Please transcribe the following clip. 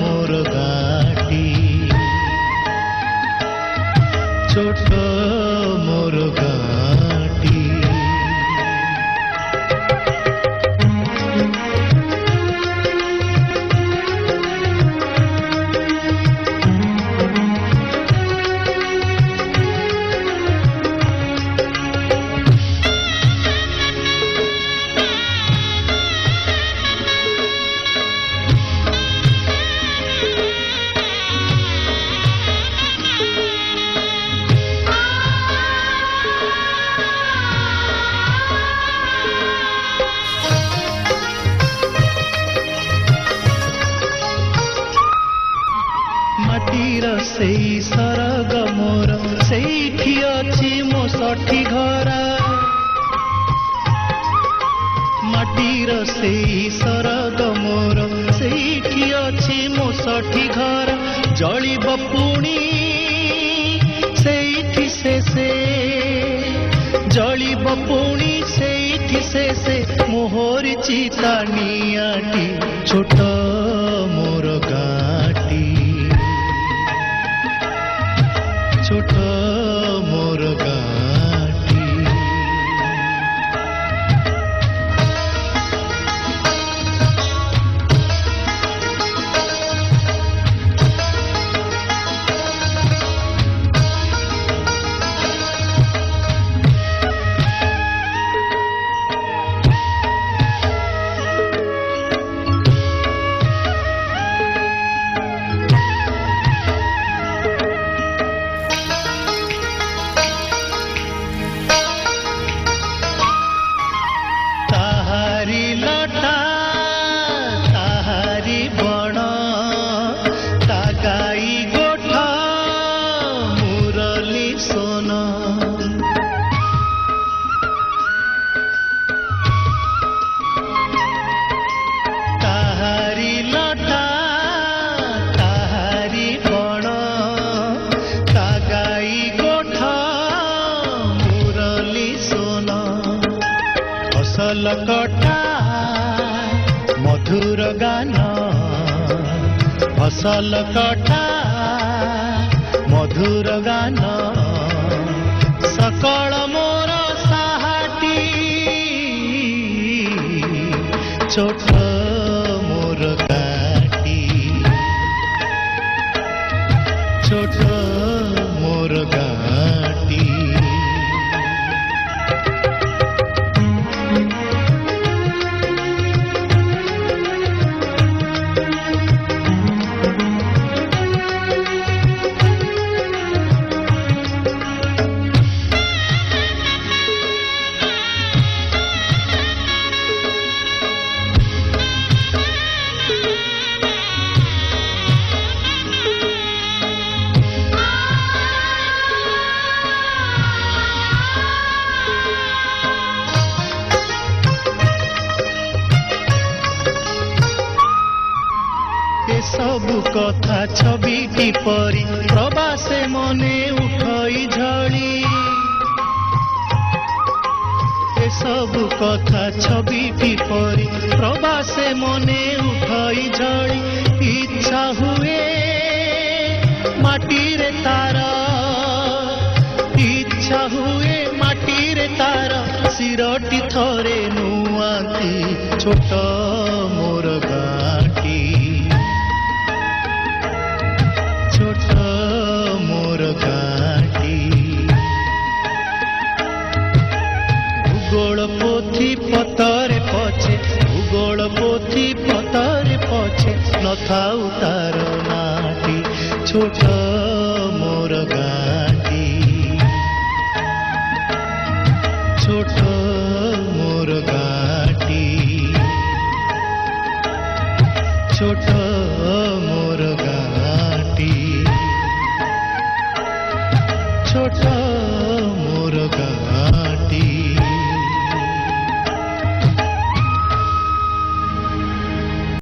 मोर गाटी छोट मोर गाटी माटीर से सरग मोर सेठी अछि मो सठी घर माटीर से सरग मोर सेठी अछि मो सठी घर जलिब पुणी सेठी से जलिब पुणी सेठी से मोहरी चिता नियाटी छोट मोर गाटी छोट मोर गाटी कटा मधुर गान फसल कटा मधुर गान सकल मोर साहाटी छोट मोर गाटी छोट मोर गाटी सबु कथा छविटी परी प्रवासे मने उठई झड़ी ए सबु कथा छविटी परी प्रवासे मने उठई झड़ी इच्छा हुए माटी रे तार इच्छा हुए माटी रे तार सिरटी थरे नुआती छोट मोर गाटी छोट मोर गाटी भूगोल पोथी पतरे पछे भूगोल पोथी पतरे पछे नथाउ तार नाटी छोट मोर गाटी छोट मोर गाटी छोट